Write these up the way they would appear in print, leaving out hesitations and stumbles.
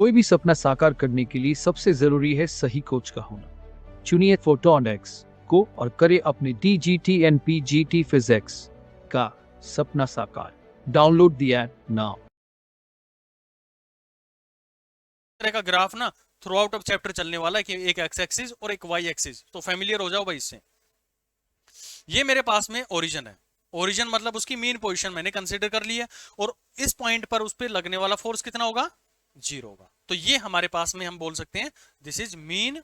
कोई भी सपना साकार करने के लिए सबसे जरूरी है सही कोच का होना। चुनिए फोटोनिक्स को और करे अपने DGT-NPGT फिजिक्स का सपना साकार। Download the app now. तरह का ग्राफ ना थ्रू आउट ऑफ चैप्टर चलने वाला है कि एक एक्स एक्सिस और एक वाई एक्सिस, तो फेमिलियर हो जाओ भाई इससे। ये मेरे पास में ओरिजिन है। ओरिजिन मतलब उसकी मीन पोजीशन मैंने कंसीडर कर ली है, और इस पॉइंट पर उस पर लगने वाला फोर्स कितना होगा? 0 होगा। तो ये हमारे पास में हम बोल सकते हैं दिस इज मीन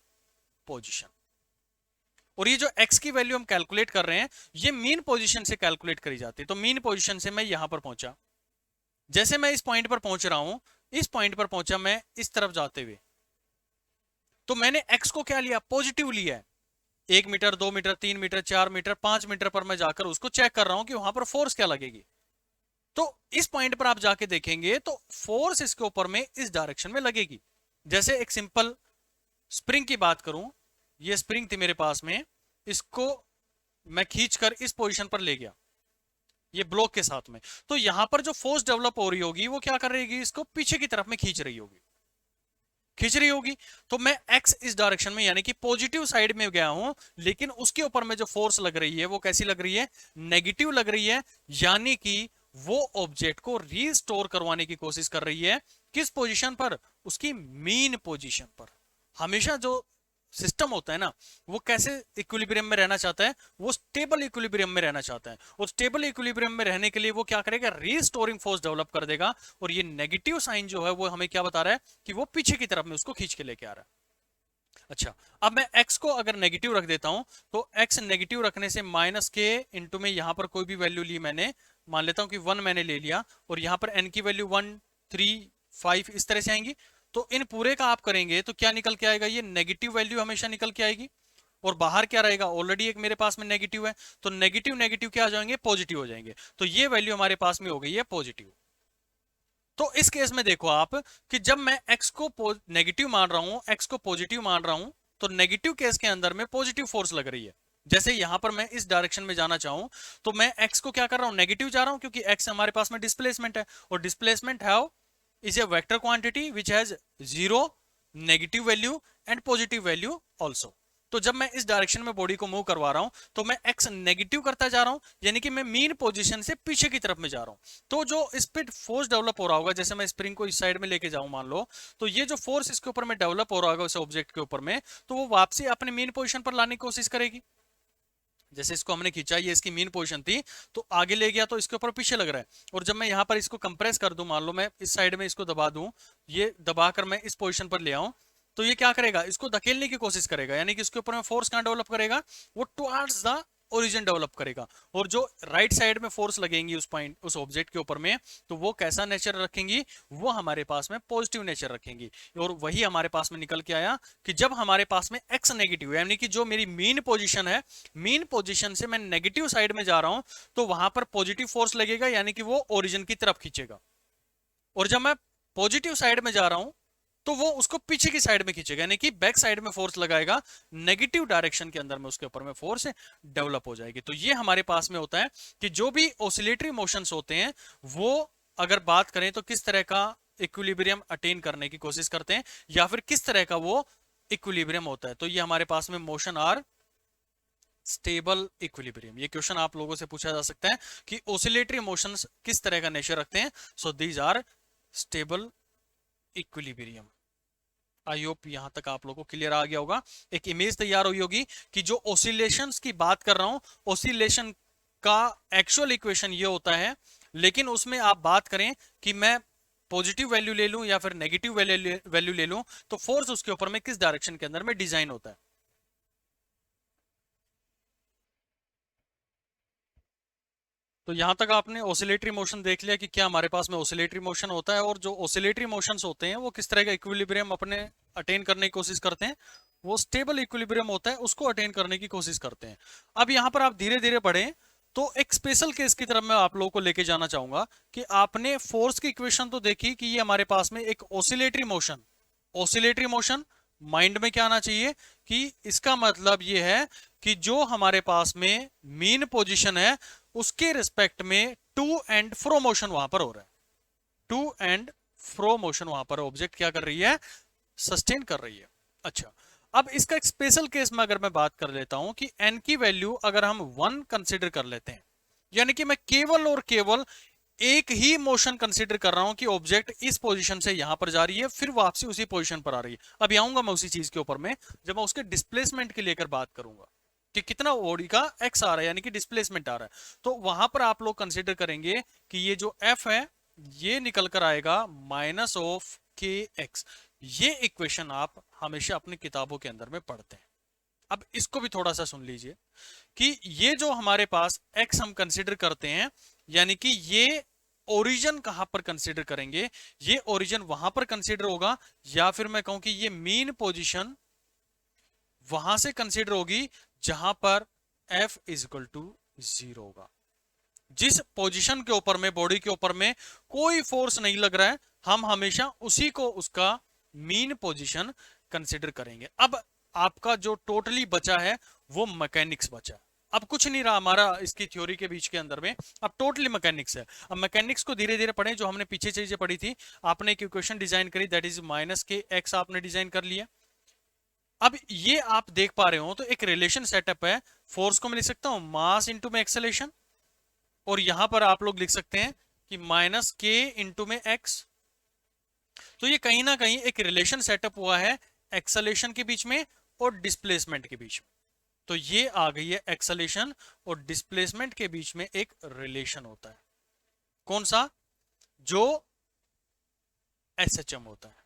पोजीशन। और ये जो x की वैल्यू हम कैलकुलेट कर रहे हैं ये मीन पोजीशन से कैलकुलेट करी जाती है। तो मीन पोजीशन से मैं यहां पर पहुंचा, जैसे मैं इस पॉइंट पर पहुंच रहा हूं, इस पॉइंट पर पहुंचा मैं इस तरफ जाते हुए, तो मैंने x को क्या लिया? पॉजिटिव लिया है। 1 metre, 2 metre, 3 metre, 4 metre, 5 metre पर मैं जाकर उसको चेक कर रहा हूं कि वहां पर फोर्स क्या लगेगी। तो इस पॉइंट पर आप जाके देखेंगे तो फोर्स इसके ऊपर में इस डायरेक्शन में लगेगी। जैसे एक सिंपल स्प्रिंग की बात करूं, ये स्प्रिंग थी मेरे पास में, इसको मैं खींचकर इस पोजीशन पर ले गया ये ब्लॉक के साथ में, तो यहां पर जो फोर्स डेवलप हो रही होगी वो क्या कर रही होगी? इसको पीछे की तरफ में खींच रही होगी। तो मैं x इस डायरेक्शन में यानी कि पॉजिटिव साइड में गया हूं, लेकिन उसके ऊपर में जो फोर्स लग रही है वो कैसी लग रही है? नेगेटिव लग रही है। यानी कि वो ऑब्जेक्ट को रीस्टोर करवाने की कोशिश कर रही है। किस पोजीशन पर? उसकी मीन पोजीशन पर। हमेशा जो सिस्टम होता है ना, वो कैसे इक्विलिब्रियम में रहना चाहता है? वो स्टेबल इक्विलिब्रियम में रहना चाहता है। और स्टेबल इक्विलिब्रियम में रहने के लिए वो क्या करेगा? रीस्टोरिंग फोर्स डेवलप कर देगा। और ये नेगेटिव साइन जो है वो हमें क्या बता रहा है? कि वो पीछे की तरफ में उसको खींच के लेके आ रहा है। अच्छा, अब मैं x को अगर नेगेटिव रख देता हूं, तो x नेगेटिव रखने से माइनस के इंटू में यहां पर कोई भी वैल्यू ली मैंने, मान लेता हूं कि 1 मैंने ले लिया, और यहां पर n की वैल्यू 1, 3, 5 इस तरह से आएंगी। तो इन पूरे का आप करेंगे तो क्या निकल के आएगा? ये नेगेटिव वैल्यू हमेशा निकल के आएगी। और बाहर क्या रहेगा? ऑलरेडी एक मेरे पास में नेगेटिव है, तो नेगेटिव नेगेटिव क्या आ जाएंगे? पॉजिटिव हो जाएंगे। तो ये वैल्यू हमारे पास में हो गई है पॉजिटिव। तो इस केस में देखो आप कि जब मैं x को नेगेटिव मान रहा हूं, x को पॉजिटिव मान रहा हूं, तो नेगेटिव केस के अंदर में पॉजिटिव फोर्स लग रही है। जैसे यहां पर मैं इस डायरेक्शन में जाना चाहूं, तो मैं x को क्या कर रहा हूं? नेगेटिव जा रहा हूं, क्योंकि x हमारे पास में डिस्प्लेसमेंट है, और डिस्प्लेसमेंट है is a vector quantity which has 0, negative value and positive value also। तो जब मैं इस डायरेक्शन में बॉडी को मूव करवा रहा हूं, तो मैं x नेगेटिव करता जा रहा हूं, यानी कि मैं मीन पोजीशन से पीछे की तरफ में जा रहा हूं। तो जो इस पे फोर्स डेवलप हो रहा होगा, जैसे मैं स्प्रिंग को इस साइड में लेके जाऊं मान लो, तो ये जो फोर्स इसके ऊपर में डेवलप हो रहा होगा उस ऑब्जेक्ट के ऊपर में, तो वो वापसी अपने मीन पोजीशन पर लाने की कोशिश करेगी। जैसे इसको हमने खींचा, ये इसकी मीन पोजीशन थी, तो आगे ले गया तो इसके ऊपर पीछे लग रहा है। और जब मैं यहां पर इसको कंप्रेस कर दूं, मान लो मैं इस साइड में इसको दबा दूं, ये दबाकर मैं इस पोजीशन पर ले आऊं, तो ये क्या करेगा? इसको धकेलने की कोशिश करेगा, यानी कि इसके ऊपर में फोर्स कहां डेवलप करेगा? वो टुवर्ड्स द ओरिजिन डेवलप करेगा। और जो राइट साइड में फोर्स लगेंगी उस पॉइंट, उस ऑब्जेक्ट के ऊपर में, तो वो कैसा नेचर रखेंगी? वो हमारे पास में पॉजिटिव नेचर रखेंगी। और वही हमारे पास में निकल के आया कि जब हमारे पास में x नेगेटिव है, यानी कि जो मेरी मीन पोजीशन है, मीन पोजीशन से मैं नेगेटिव साइड में जा रहा हूं, तो वहां पर पॉजिटिव फोर्स लगेगा, यानी कि वो ओरिजिन की तरफ खींचेगा। और जब मैं पॉजिटिव साइड में जा रहा हूं, तो वो उसको पीछे की साइड में खींचेगा, यानी कि बैक साइड में फोर्स लगाएगा, नेगेटिव डायरेक्शन के अंदर में उसके ऊपर में फोर्स डेवलप हो जाएगी। तो ये हमारे पास में होता है कि जो भी ऑसिलेटरी मोशंस होते हैं, वो अगर बात करें तो किस तरह का इक्विलिब्रियम अटेन करने की कोशिश करते हैं, या फिर किस तरह का वो इक्विलिब्रियम होता है। तो ये हमारे पास में मोशन आर स्टेबल इक्विलिब्रियम। ये क्वेश्चन आप लोगों से पूछा जा सकता है कि ऑसिलेटरी मोशंस किस तरह का नेचर रखते हैं। So these are stable equilibrium. I hope यहां तक आप लोगों को क्लियर आ गया होगा, एक इमेज तैयार हुई होगी कि जो ऑसिलेशंस की बात कर रहा हूं, ऑसिलेशन का एक्चुअल इक्वेशन ये होता है, लेकिन उसमें आप बात करें कि मैं पॉजिटिव वैल्यू ले लूं या फिर नेगेटिव वैल्यू ले लूं, तो फोर्स उसके ऊपर में किस डायरेक्शन के अंदर में डिजाइन होता है। तो यहां तक आपने ऑसिलेटरी मोशन देख लिया कि क्या हमारे पास में ऑसिलेटरी मोशन होता है, और जो ऑसिलेटरी मोशंस होते हैं वो किस तरह का इक्विलिब्रियम अपने अटेन करने की कोशिश करते हैं। वो स्टेबल इक्विलिब्रियम होता है, उसको अटेन करने की कोशिश करते हैं। अब यहां पर आप धीरे धीरे बढ़ें, तो एक स्पेशल केस की तरफ मैं आप लोगों को लेके जाना चाहूंगा कि आपने फोर्स की इक्वेशन तो देखी कि ये हमारे पास में एक ऑसिलेटरी मोशन माइंड में क्या आना चाहिए कि इसका मतलब ये है कि जो हमारे पास में मीन पोजीशन है, उसके रिस्पेक्ट में टू एंड फ्रो मोशन वहां पर हो रहा है। टू एंड फ्रो मोशन वहां पर ऑब्जेक्ट क्या कर रही है, सस्टेन कर रही है। अच्छा, अब इसका एक स्पेशल केस में अगर मैं बात कर लेता हूं कि n की वैल्यू अगर हम 1 कंसीडर कर लेते हैं, यानी कि मैं केवल और केवल एक ही मोशन कंसीडर कर रहा हूं कि ऑब्जेक्ट इस पोजीशन से यहां पर जा रही है, फिर वापसी उसी पोजीशन पर आ रही है। अभी आऊंगा मैं उसी चीज के ऊपर में जब मैं उसके डिस्प्लेसमेंट के लेकर बात करूंगा कि कितना बॉडी का एक्स आ रहा है, यानी कि डिस्प्लेसमेंट आ रहा है। तो वहां पर आप लोग कंसीडर करेंगे कि ये जो एफ है ये निकल कर आएगा माइनस ऑफ के एक्स। ये इक्वेशन आप हमेशा अपनी किताबों के अंदर में पढ़ते हैं। अब इसको भी थोड़ा सा सुन लीजिए कि ये जो हमारे पास x हम कंसीडर करते हैं, यानी कि ये ओरिजिन कहां पर कंसीडर करेंगे, ये ओरिजिन वहां पर कंसीडर होगा, या फिर मैं कहूं कि ये मीन पोजीशन वहां से कंसीडर होगी जहां पर f इज इक्वल टू 0 होगा। जिस पोजीशन के ऊपर में, बॉडी के ऊपर में कोई फोर्स नहीं लग रहा है, हम हमेशा उसी को उसका मीन पोजीशन कंसीडर करेंगे। अब आपका जो टोटली बचा है वो मैकेनिक्स बचा है। अब कुछ नहीं रहा हमारा इसकी थ्योरी के बीच के अंदर में, अब टोटली मैकेनिक्स है। अब मैकेनिक्स को धीरे धीरे पढ़ें, जो हमने पीछे चीजें पढ़ी थी। आपने एक इक्वेशन डिजाइन करी, दैट इज माइनस के एक्स आपने डिजाइन कर लिया। अब ये आप देख पा रहे हो तो एक रिलेशन सेटअप है। फोर्स को मैं लिख सकता हूं मास इंटू में एक्सेलेरेशन, और यहां पर आप लोग लिख सकते हैं कि माइनस के इंटू में एक्स। तो ये कहीं ना कहीं एक रिलेशन सेटअप हुआ है एक्सेलेरेशन के बीच में और डिस्प्लेसमेंट के बीच में। तो ये आ गई है एक्सेलेरेशन और डिस्प्लेसमेंट के बीच में एक रिलेशन होता है। कौन सा? जो एसएचएम होता है।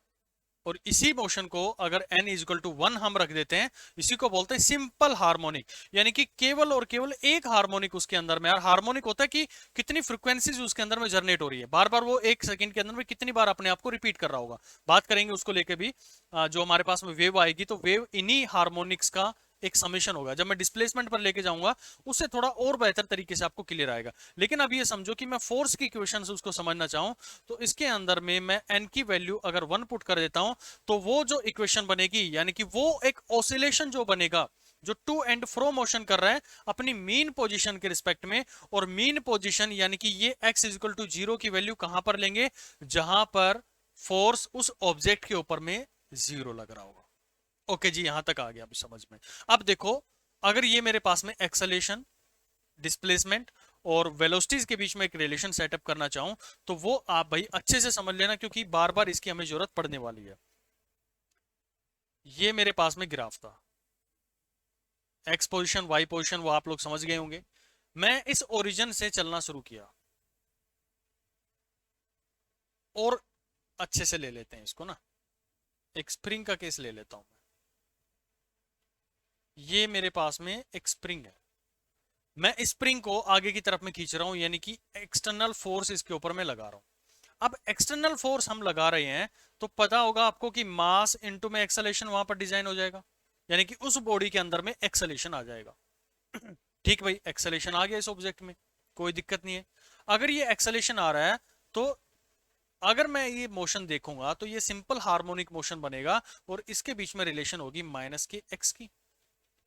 और इसी मोशन को अगर n इज इक्वल टू 1 हम रख देते हैं, इसी को बोलते हैं सिंपल हार्मोनिक, यानी कि केवल और केवल एक हार्मोनिक उसके अंदर में। यार हार्मोनिक होता है कि कितनी फ्रीक्वेंसीज उसके अंदर में जनरेट हो रही है, बार बार वो एक सेकंड के अंदर में कितनी बार अपने आप को रिपीट कर रहा होगा। बात करेंगे उसको लेके भी। जो हमारे पास में वेव आएगी तो वेव इन्हीं हार्मोनिक्स का एक समेशन होगा। जब मैं डिस्प्लेसमेंट पर लेके जाऊंगा उससे थोड़ा और बेहतर तरीके से आपको क्लियर आएगा। लेकिन अब ये समझो कि मैं फोर्स की इक्वेशन से उसको समझना चाहूं तो इसके अंदर में मैं n की वैल्यू अगर 1 पुट कर देता हूं तो वो जो इक्वेशन बनेगी, यानी कि वो एक ऑसिलेशन जो बनेगा, जो टू एंड फ्रो मोशन कर रहा है अपनी मीन पोजीशन के रिस्पेक्ट में। और मीन पोजीशन यानी कि ये x इज इक्वल टू 0 की वैल्यू कहां पर लेंगे, जहां पर फोर्स उस ऑब्जेक्ट के ऊपर में 0 लग रहा होगा। ओके जी, यहां तक आ गया अभी समझ में। अब देखो, अगर ये मेरे पास में एक्सेलेरेशन, डिस्प्लेसमेंट और वेलोसिटीज के बीच में एक रिलेशन सेटअप करना चाहूं तो वो आप भाई अच्छे से समझ लेना, क्योंकि बार बार इसकी हमें जरूरत पड़ने वाली है। ये मेरे पास में ग्राफ था, एक्स पोजीशन, वाई पोजीशन, वो आप लोग समझ गए होंगे। मैं इस ओरिजिन से चलना शुरू किया, और अच्छे से ले लेते हैं इसको ना, एक स्प्रिंग का केस ले लेता हूं मैं। ये मेरे पास में एक स्प्रिंग है, मैं इस स्प्रिंग को आगे की तरफ में खींच रहा हूं, यानी कि एक्सटर्नल फोर्स इसके ऊपर में लगा रहा हूं। अब एक्सटर्नल फोर्स हम लगा रहे हैं तो पता होगा आपको कि मास इनटू में एक्सेलेरेशन वहां पर डिजाइन हो जाएगा, यानी कि उस बॉडी के अंदर में एक्सेलेरेशन आ जाएगा। ठीक भाई, एक्सेलेरेशन आ गया इस ऑब्जेक्ट में, कोई दिक्कत नहीं है। अगर ये एक्सेलेरेशन आ रहा है तो अगर मैं ये मोशन देखूंगा तो ये सिंपल हार्मोनिक मोशन बनेगा, और इसके बीच में रिलेशन होगी माइनस के एक्स की।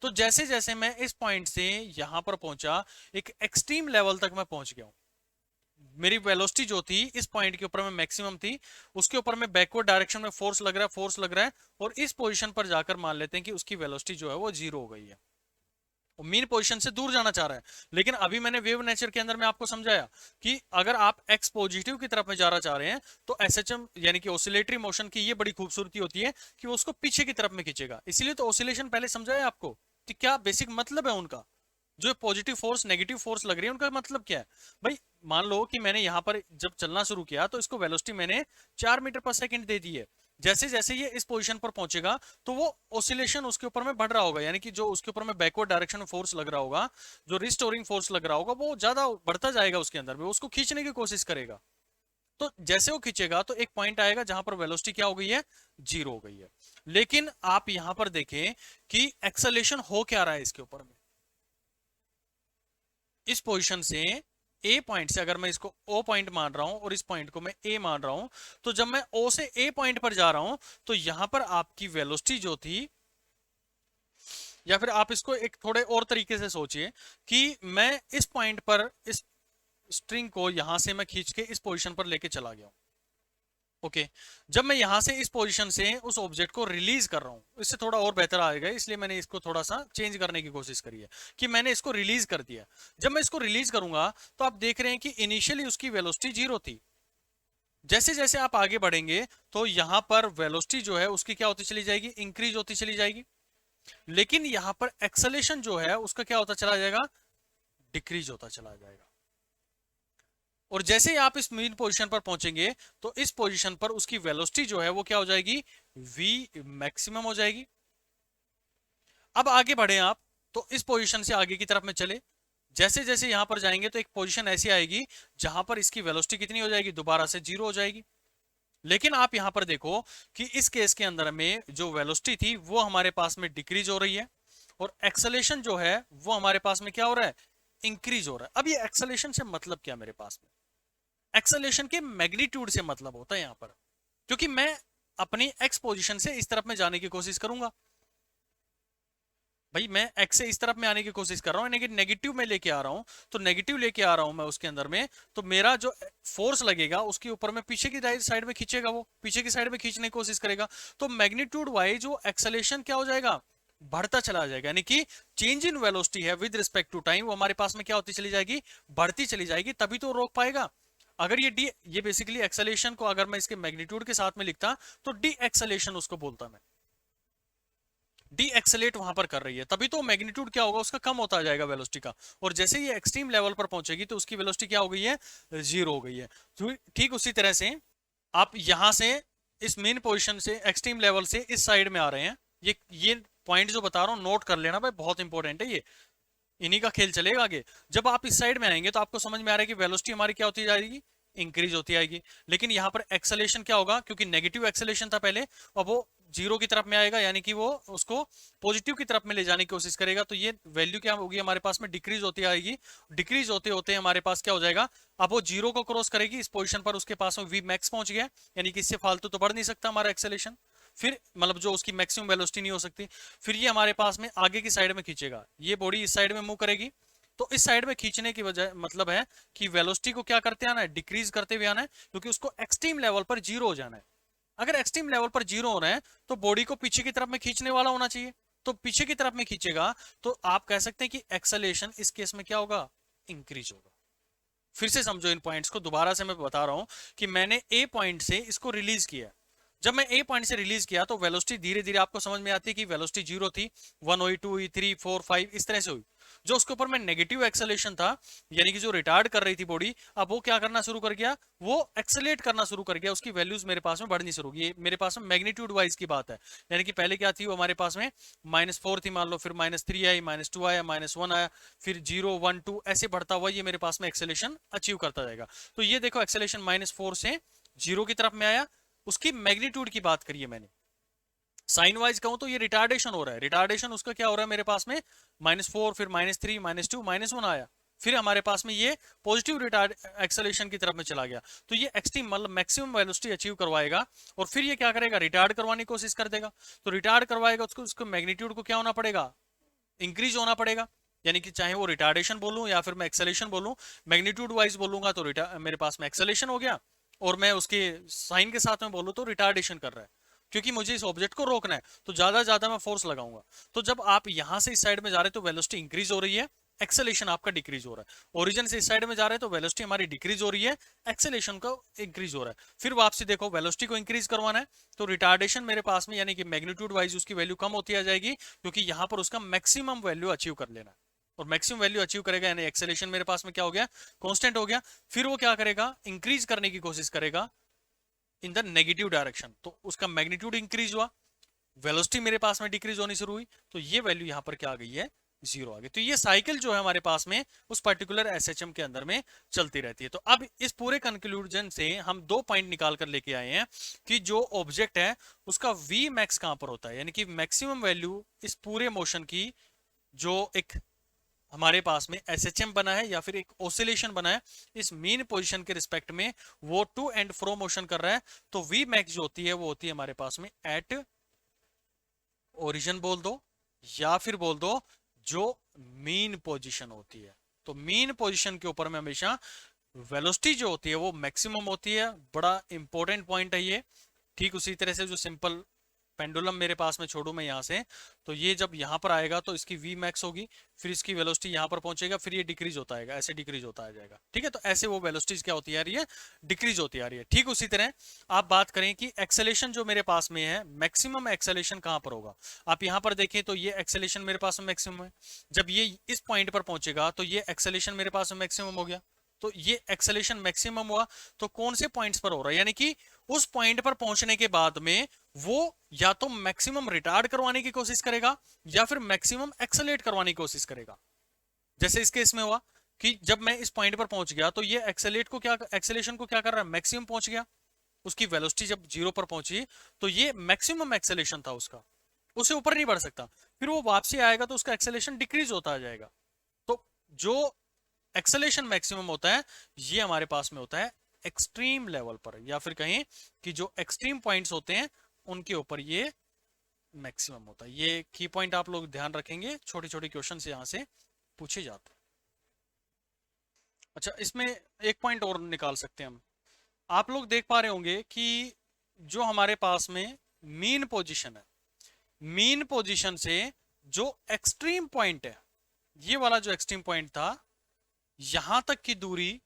तो जैसे जैसे मैं इस पॉइंट से यहां पर पहुंचा, एक एक्सट्रीम लेवल तक मैं पहुंच गया हूं। मेरी वेलोसिटी जो थी इस पॉइंट के ऊपर में मैक्सिमम थी, उसके ऊपर में बैकवर्ड डायरेक्शन में फोर्स लग रहा है, फोर्स लग रहा है, और इस पोजीशन पर जाकर मान लेते हैं कि उसकी वेलोसिटी जो है वो 0 हो गई है, वो मीन पोजीशन से दूर जाना चाह रहा है। लेकिन अभी मैंने वेव नेचर के अंदर में आपको समझाया कि अगर आप एक्स पॉजिटिव की तरफ में जाना चाह रहे हैं तो एसएचएम यानी कि ऑसिलेटरी मोशन की ये बड़ी खूबसूरती होती है कि वो उसको पीछे की तरफ में खींचेगा। इसीलिए तो ऑसिलेशन पहले समझाया आपको कि क्या बेसिक मतलब है उनका, जो पॉजिटिव फोर्स नेगेटिव फोर्स लग रही है उनका मतलब क्या है। भाई मान लो कि मैंने यहां पर जब चलना शुरू किया तो इसको वेलोसिटी मैंने 4 मीटर पर सेकंड दे दी है। जैसे जैसे ये इस पोजीशन पर पहुंचेगा तो वो ऑसिलेशन उसके ऊपर में बढ़ रहा होगा, यानी कि जो उसके ऊपर में बैकवर्ड डायरेक्शन में फोर्स लग रहा होगा, जो रिस्टोरिंग फोर्स लग रहा होगा, वो ज्यादा बढ़ता जाएगा उसके अंदर में, उसको खींचने की कोशिश करेगा। तो जैसे वो खींचेगा तो एक पॉइंट आएगा जहां पर वेलोसिटी क्या हो गई है, 0 हो गई है। लेकिन आप यहां पर देखें कि एक्सेलेरेशन हो क्या रहा है इसके ऊपर में। इस पोजीशन से ए पॉइंट से अगर मैं इसको ओ पॉइंट मान रहा हूं और इस पॉइंट को मैं ए मान रहा हूं, तो जब मैं ओ से ए पॉइंट पर जा रहा हूं तो यहां पर आपकी वेलोसिटी जो थी, या फिर आप इसको एक थोड़े और तरीके से सोचिए कि मैं इस पॉइंट पर इस स्ट्रिंग को यहां से मैं खींच के इस पोजीशन पर लेके चला गया हूं, ओके जब मैं यहां से इस पोजीशन से उस ऑब्जेक्ट को रिलीज कर रहा हूं, इससे थोड़ा और बेहतर आएगा, इसलिए मैंने इसको थोड़ा सा चेंज करने की कोशिश करी है कि मैंने इसको रिलीज कर दिया। जब मैं इसको रिलीज करूंगा तो आप देख रहे हैं कि इनिशियली उसकी वेलोसिटी 0 थी। जैसे जैसे आप आगे बढ़ेंगे तो यहां पर वेलोसिटी जो है उसकी क्या होती चली जाएगी, इंक्रीज होती चली जाएगी। लेकिन यहां पर एक्सेलेरेशन जो है उसका क्या होता चला जाएगा, डिक्रीज होता चला जाएगा। और जैसे ही आप इस मीन पोजीशन पर पहुंचेंगे तो इस पोजीशन पर उसकी वेलोसिटी जो है वो क्या हो जाएगी, v मैक्सिमम हो जाएगी। अब आगे बढ़े आप तो इस पोजीशन से आगे की तरफ में चले, जैसे जैसे यहां पर जाएंगे तो एक पोजीशन ऐसी आएगी जहां पर इसकी वेलोसिटी कितनी हो जाएगी, दोबारा से 0 हो जाएगी। लेकिन आप यहां पर देखो कि इस केस के अंदर में जो वेलोसिटी थी वो हमारे पास में डिक्रीज हो रही है और एक्सेलेरेशन जो है वो हमारे पास में क्या हो रहा है, इंक्रीज हो रहा है। अब ये एक्सेलेरेशन से मतलब क्या मेरे पास में, एक्सेलेरेशन के मैग्नीट्यूड से मतलब होता है यहां पर, क्योंकि मैं अपनी एक्स पोजीशन से इस तरफ में जाने की कोशिश करूंगा। भाई मैं एक्स से इस तरफ में आने की कोशिश कर रहा हूं, लेकिन नेगेटिव में लेके आ रहा हूं, तो नेगेटिव लेके आ रहा हूं मैं उसके अंदर में, तो मेरा जो फोर्स लगेगा उसके ऊपर में पीछे की साइड में खींचेगा, वो पीछे की साइड में खींचने की कोशिश करेगा। तो मैग्नीट्यूड वाइज जो एक्सेलेरेशन क्या हो जाएगा, बढ़ता चला जाएगा। यानी कि चेंज इन वेलोसिटी है विद रिस्पेक्ट टू टाइम, वो हमारे पास में क्या होती चली जाएगी, बढ़ती चली जाएगी, तभी तो रोक पाएगा। अगर ये बेसिकली एक्सेलेरेशन को अगर मैं इसके मैग्नीट्यूड के साथ में लिखता तो डी एक्सेलेरेशन उसको बोलता मैं, डी एक्सेलेट वहां पर कर रही है, तभी तो मैग्नीट्यूड क्या होगा उसका कम होता जाएगा वेलोसिटी का। और जैसे ही एक्सट्रीम लेवल पर पहुंचेगी तो उसकी वेलोसिटी क्या हो गई है, 0 हो गई है। तो ठीक उसी तरह से आप यहां से इस मेन पोजीशन से एक्सट्रीम लेवल से इस साइड में आ रहे हैं, ये पॉइंट जो बता रहा हूं नोट कर लेना भाई, बहुत इंपॉर्टेंट है ये, इन्हीं का खेल चलेगा आगे। जब आप इस साइड में आएंगे तो आपको समझ में आ रहा है कि वेलोसिटी हमारी क्या होती जाएगी, इंक्रीज होती आएगी। लेकिन यहां पर एक्सेलेरेशन क्या होगा, क्योंकि नेगेटिव एक्सेलेरेशन था पहले, अब वो 0 की तरफ में आएगा, यानी कि वो उसको पॉजिटिव की तरफ में ले जाने की कोशिश करेगा। तो ये वैल्यू क्या होगी हमारे पास में, डिक्रीज होती आएगी। डिक्रीज होते होते हमारे पास क्या हो जाएगा, अब वो 0 को क्रॉस करेगी, इस पोजिशन पर उसके पास में वी मैक्स पहुंच गया, यानी कि इससे फालतू तो बढ़ नहीं सकता हमारा एक्सेलेरेशन, फिर मतलब जो उसकी मैक्सिमम वेलोसिटी नहीं हो सकती। फिर ये हमारे पास में आगे की साइड में खींचेगा, ये बॉडी इस साइड में मूव करेगी। तो इस साइड में खींचने की वजह मतलब है कि वेलोसिटी को क्या करते आना है, डिक्रीज करते हुए आना है, क्योंकि उसको एक्सट्रीम लेवल पर 0 हो जाना है। अगर एक्सट्रीम लेवल पर 0 हो रहे हैं तो बॉडी को पीछे की तरफ में खींचने वाला होना चाहिए, तो पीछे की तरफ में खींचेगा तो आप कह सकते हैं कि एक्सेलेरेशन इस केस में क्या होगा, इंक्रीज होगा। फिर से समझो इन पॉइंट्स को, दोबारा से मैं बता रहा हूं कि मैंने ए पॉइंट से इसको रिलीज किया। जब मैं ए पॉइंट से रिलीज किया तो वेलोसिटी धीरे धीरे आपको समझ में आती है कि वेलोसिटी 0 थी, 1 हुई, 2 हुई, 3, 4, 5 इस तरह से हुई। जो उसके ऊपर में नेगेटिव एक्सेलेरेशन था, यानी कि जो रिटार्ड कर रही थी बॉडी, अब वो क्या करना शुरू कर गया, वो एक्सेलेरेट करना शुरू कर गया, उसकी वैल्यूज मेरे पास में बढ़नी शुरू हुई। मेरे पास में मैग्नीट्यूड वाइज की बात है, यानी कि पहले क्या थी वो हमारे पास में -4 थी मान लो, फिर -3 आई, -2 आया, -1 आया, फिर 0, 1, 2 ऐसे बढ़ता हुआ ये मेरे पास में एक्सेलेरेशन अचीव करता जाएगा। तो ये देखो एक्सेलेरेशन -4 से 0 की तरफ में आया, उसकी मैग्नीट्यूड की बात करिए मैंने, साइन वाइज कहूं तो ये रिटार्डेशन हो रहा है, रिटार्डेशन उसका क्या हो रहा है मेरे पास में, -4, फिर -3, -2, -1 आया, फिर हमारे पास में ये पॉजिटिव रिटार्ड एक्सेलेरेशन की तरफ में चला गया। तो ये एक्सट्रीम मतलब मैक्सिमम वेलोसिटी अचीव करवाएगा और फिर ये क्या करेगा, रिटार्ड करवाने की कोशिश कर देगा। तो रिटार्ड करवाएगा उसको मैग्नीट्यूड को क्या होना पड़ेगा, इंक्रीज होना पड़ेगा। यानी कि चाहे वो रिटार्डेशन बोलूं या फिर मैं एक्सेलेरेशन बोलूं, मैग्नीट्यूड वाइज बोलूंगा तो मेरे पास में एक्सेलेरेशन हो गया, और मैं उसके साइन के साथ में बोलूं तो रिटार्डेशन कर रहा है, क्योंकि मुझे इस ऑब्जेक्ट को रोकना है, तो ज्यादा मैं फोर्स लगाऊंगा। तो जब आप यहां से इस साइड में जा रहे हैं तो वेलोसिटी इंक्रीज हो रही है, एक्सेलेरेशन आपका डिक्रीज हो रहा है। ओरिजिन से इस साइड में जा रहे हैं तो वेलोसिटी हमारी डिक्रीज हो रही है, एक्सेलेरेशन का इंक्रीज हो रहा है। फिर वापसी देखो, वेलोसिटी को इंक्रीज करवाना है तो रिटार्डेशन मेरे पास में, यानी कि मैग्नीट्यूड वाइज उसकी वैल्यू कम होती आ जाएगी, क्योंकि यहां पर उसका मैक्सिमम वैल्यू अचीव कर लेना है। और मैक्सिमम वैल्यू अचीव करेगा यानी एक्सेलेरेशन मेरे पास में क्या हो गया, कांस्टेंट हो गया। फिर वो क्या करेगा, इंक्रीज करने की कोशिश करेगा इन द नेगेटिव डायरेक्शन, तो उसका मैग्नीट्यूड इंक्रीज हुआ, वेलोसिटी मेरे पास में डिक्रीज होनी शुरू हुई, तो ये वैल्यू यहां पर क्या आ गई है, 0 आ गई। तो ये साइकिल जो है हमारे पास में उस पर्टिकुलर एसएचएम के अंदर में चलती रहती है। तो अब इस पूरे कंक्लूजन से हम 2 पॉइंट निकाल कर लेके आए हैं कि जो ऑब्जेक्ट है उसका वी मैक्स कहां पर होता है, यानी कि मैक्सिमम वैल्यू इस पूरे मोशन की, जो एक हमारे पास में एसएचएम बना है या फिर एक ऑसिलेशन बना है इस मीन पोजीशन के रिस्पेक्ट में, वो टू एंड फ्रो मोशन कर रहा है, तो वी मैक्स जो होती है वो होती है हमारे पास में एट ओरिजिन बोल दो, या फिर बोल दो जो मीन पोजीशन होती है। तो मीन पोजीशन के ऊपर में हमेशा वेलोसिटी जो होती है वो मैक्सिमम होती है, बड़ा इंपॉर्टेंट पॉइंट है ये। ठीक उसी तरह से जो सिंपल पेंडुलम मेरे पास में छोड़ू मैं यहाँ से, तो ये जब यहाँ पर आएगा तो इसकी वी मैक्स होगी, फिर इसकी वेलोसिटी यहाँ पर पहुंचेगा, फिर ये डिक्रीज होता है, ऐसे डिक्रीज होता है जाएगा। ठीक है, तो ऐसे वो वेलोसिटीज क्या होती आ रही है, डिक्रीज होती आ रही है। ठीक उसी तरह आप बात करें कि एक्सेलेशन जो मेरे पास में है, मैक्सिमम एक्सेलेशन कहाँ पर होगा, आप यहाँ पर देखें तो ये एक्सेलेशन मेरे पास में मैक्सिमम है। जब ये इस पॉइंट पर पहुंचेगा तो ये एक्सेलेशन मेरे पास में मैक्सिमम हो गया। तो ये एक्सेलेशन मैक्सिमम हुआ तो कौन से पॉइंट्स पर हो रहा है, यानी कि उस पॉइंट पर पहुंचने के बाद में वो या तो मैक्सिमम रिटार्ड करवाने की कोशिश करेगा या फिर मैक्सिमम एक्सेलेरेट करवाने की कोशिश करेगा। जैसे इस केस में हुआ कि जब मैं इस पॉइंट पर पहुंच गया तो ये एक्सेलेशन को क्या कर रहा है, मैक्सिमम पहुंच गया। उसकी वेलोसिटी जब 0 पर पहुंची तो ये मैक्सिमम एक्सेलेशन था उसका, उससे ऊपर नहीं बढ़ सकता। फिर वो वापसी आएगा तो उसका एक्सेलेशन डिक्रीज होता जाएगा। तो जो एक्सेलेशन मैक्सिमम होता है ये हमारे पास में होता है एक्सट्रीम लेवल पर, या फिर कहें कि जो एक्सट्रीम पॉइंट्स होते हैं उनके ऊपर ये मैक्सिमम होता है। ये की पॉइंट आप लोग ध्यान रखेंगे, छोटे छोटे क्वेश्चन यहाँ से पूछे जाते हैं। अच्छा, इसमें एक पॉइंट और निकाल सकते हैं हम। आप लोग देख पा रहे होंगे कि जो हमारे पास में मीन पोजीशन है, मीन पोजीशन से जो एक्सट्रीम पॉइंट है, ये वाला जो एक्सट्रीम पॉइंट था, यहां तक की दूरी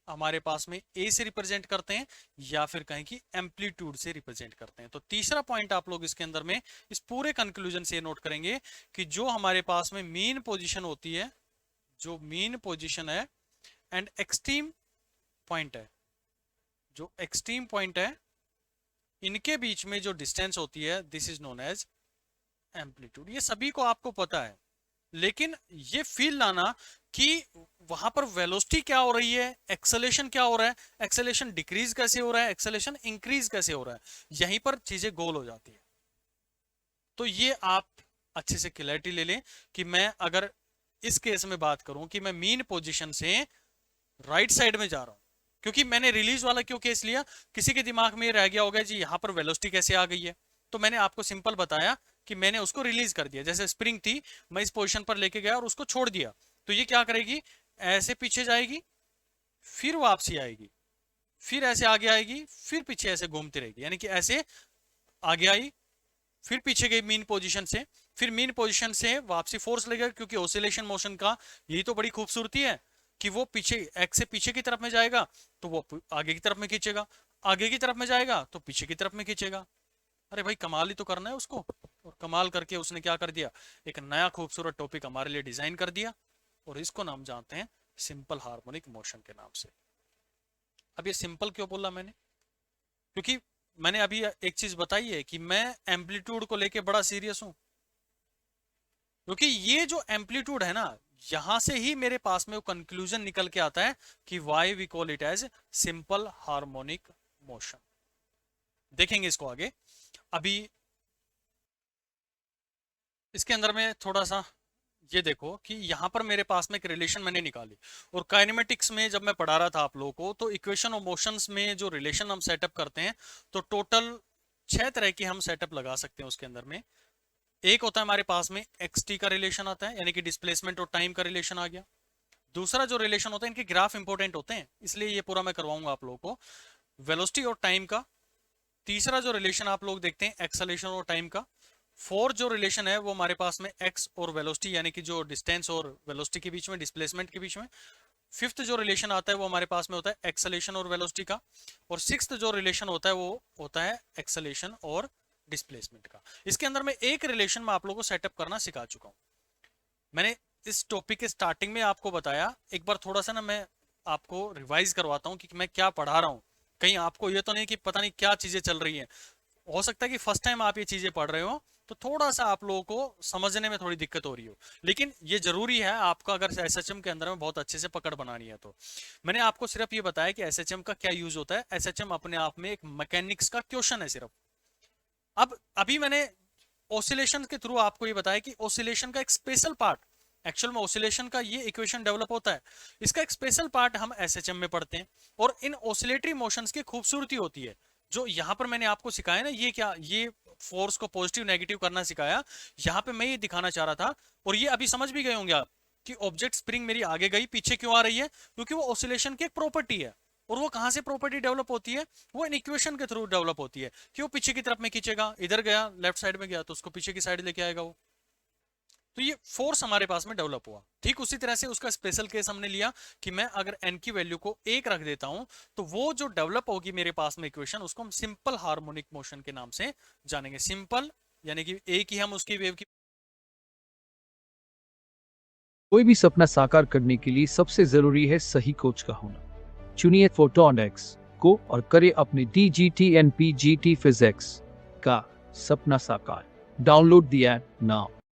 हमारे पास में ए से रिप्रेजेंट करते हैं या फिर कहें कि एम्पलीट्यूड से रिप्रेजेंट करते हैं। तो तीसरा पॉइंट आप लोग इसके अंदर में इस पूरे कंक्लूजन से नोट करेंगे कि जो हमारे पास में मीन पोजीशन होती है, जो मीन पोजीशन है एंड एक्सट्रीम पॉइंट है, जो एक्सट्रीम पॉइंट है, इनके बीच में जो डिस्टेंस होती है this is known as amplitude. ये सभी को आपको पता है, लेकिन ये फील लाना कि वहां पर वेलोसिटी क्या हो रही है, एक्सेलेरेशन क्या हो रहा है, एक्सेलेरेशन डिक्रीज कैसे हो रहा है, एक्सेलेरेशन इंक्रीज कैसे हो रहा है, यहीं पर चीजें गोल हो जाती है। तो ये आप अच्छे से क्लैरिटी ले लें कि मैं अगर इस केस में बात करूं कि मैं मीन पोजीशन से राइट साइड में जा रहा हूं, क्योंकि मैंने रिलीज वाला क्यों केस लिया, किसी के दिमाग में रह गया होगा जी यहां पर वेलोसिटी कैसे आ गई है, तो मैंने आपको सिंपल बताया कि मैंने उसको रिलीज कर दिया। जैसे स्प्रिंग थी, मैं इस पोजीशन पर लेके गया और उसको छोड़ दिया, तो ये क्या करेगी, ऐसे पीछे जाएगी, फिर वापसी आएगी, फिर ऐसे आगे आएगी, फिर पीछे ऐसे घूमती रहेगी, यानी कि ऐसे आगे आई, फिर पीछे गई मीन पोजीशन से, फिर मीन पोजीशन से वापसी फोर्स लगेगा, क्योंकि ऑसिलेशन मोशन का यही तो बड़ी खूबसूरती है कि वो पीछे एक्स से पीछे की तरफ में जाएगा तो वो आगे की तरफ में खींचेगा, आगे की तरफ में जाएगा तो पीछे की तरफ में खींचेगा। अरे भाई कमाल ही तो करना है उसको, और कमाल करके उसने क्या कर दिया, एक नया खूबसूरत टॉपिक हमारे लिए डिजाइन कर दिया, और इसको नाम जानते हैं सिंपल हार्मोनिक मोशन के नाम से। अब ये सिंपल क्यों बोला मैंने, क्योंकि मैंने अभी एक चीज बताई है कि मैं एम्पलीट्यूड को लेके बड़ा सीरियस हूं, क्योंकि ये जो एम्पलीट्यूड है ना, यहां से ही मेरे पास में वो कंक्लूजन निकल के आता है कि why we call it as simple harmonic motion. देखेंगे इसको आगे। अभी इसके अंदर में थोड़ा सा ये देखो कि यहां पर मेरे पास में एक रिलेशन मैंने निकाली, और काइनेमेटिक्स में जब मैं पढ़ा रहा था आप लोगों को, तो इक्वेशन ऑफ मोशंस में जो रिलेशन हम सेटअप करते हैं, तो टोटल 6 तरह के हम सेटअप लगा सकते हैं उसके अंदर में। एक होता है हमारे पास में xt का रिलेशन आता है, यानी कि डिस्प्लेसमेंट और टाइम का रिलेशन आ गया। दूसरा जो रिलेशन होता है, इनके ग्राफ इंपॉर्टेंट होते हैं इसलिए ये पूरा मैं करवाऊंगा आप लोगों को, वेलोसिटी और टाइम का। तीसरा जो रिलेशन आप लोग देखते हैं एक्सेलरेशन और टाइम का। फोर्थ जो रिलेशन है वो हमारे पास में एक्स और वेलोसिटी, यानी कि जो डिस्टेंस और वेलोसिटी के बीच में, डिस्प्लेसमेंट के बीच में। फिफ्थ जो रिलेशन आता है वो हमारे पास में होता है एक्सेलरेशन और वेलोसिटी का। और सिक्स्थ जो रिलेशन होता है वो होता है एक्सेलरेशन और डिस्प्लेसमेंट का। इसके अंदर में एक रिलेशन में आप लोगों को सेटअप करना सिखा चुका हूं। मैंने इस टॉपिक के स्टार्टिंग में आपको बताया, एक बार थोड़ा सा ना मैं आपको रिवाइज करवाता हूं कि मैं क्या पढ़ा रहा हूं, कहीं आपको ये तो नहीं कि पता नहीं क्या चीजें चल रही हैं। हो सकता है कि फर्स्ट टाइम आप ये चीजें पढ़ रहे हो तो थोड़ा सा आप लोगों को समझने में थोड़ी दिक्कत हो रही हो, लेकिन ये जरूरी है आपका अगर एसएचएम के अंदर में बहुत अच्छे से पकड़ बनानी है। तो मैंने आपको सिर्फ ये बताया कि एसएचएम का क्या यूज होता है। एसएचएम अपने आप में एक मैकेनिक्स का क्वेश्चन है सिर्फ। अब अभी मैंने ऑसिलेशन के थ्रू आपको ये बताया कि ऑसिलेशन का एक स्पेशल पार्ट, एक्चुअल में ऑसिलेशन का ये इक्वेशन डेवलप होता है, इसका एक स्पेशल पार्ट हम एसएचएम में पढ़ते हैं। और इन ऑसिलेटरी मोशंस की खूबसूरती होती है जो यहां पर मैंने आपको सिखाया ना, ये क्या, ये फोर्स को पॉजिटिव नेगेटिव करना सिखाया, यहां पे मैं ये दिखाना चाह रहा था, और ये अभी समझ भी गए होंगे आप कि ऑब्जेक्ट स्प्रिंग मेरी आगे गई, पीछे क्यों आ रही है, क्योंकि वो ऑसिलेशन की एक प्रॉपर्टी है। और वो कहां से प्रॉपर्टी डेवलप होती है, वो इन इक्वेशन के थ्रू डेवलप होती है कि वो पीछे की तरफ में खींचेगा, इधर गया लेफ्ट साइड में गया तो उसको पीछे की साइड लेके आएगा वो। तो ये फोर्स हमारे पास में डेवलप हुआ। ठीक उसी तरह से उसका स्पेशल केस हमने लिया कि मैं अगर एन की वैल्यू को 1 रख देता हूं तो वो जो डेवलप होगी मेरे पास में इक्वेशन, उसको हम सिंपल हार्मोनिक मोशन के नाम से जानेंगे। सिंपल यानी कि एक ही हम उसकी वेव की। कोई भी सपना साकार करने के लिए सबसे जरूरी है सही कोच का होना। चुनिए फोटोन एक्स को और करे अपने DGT-NP GT फिजिक्स का सपना साकार। Download the app now.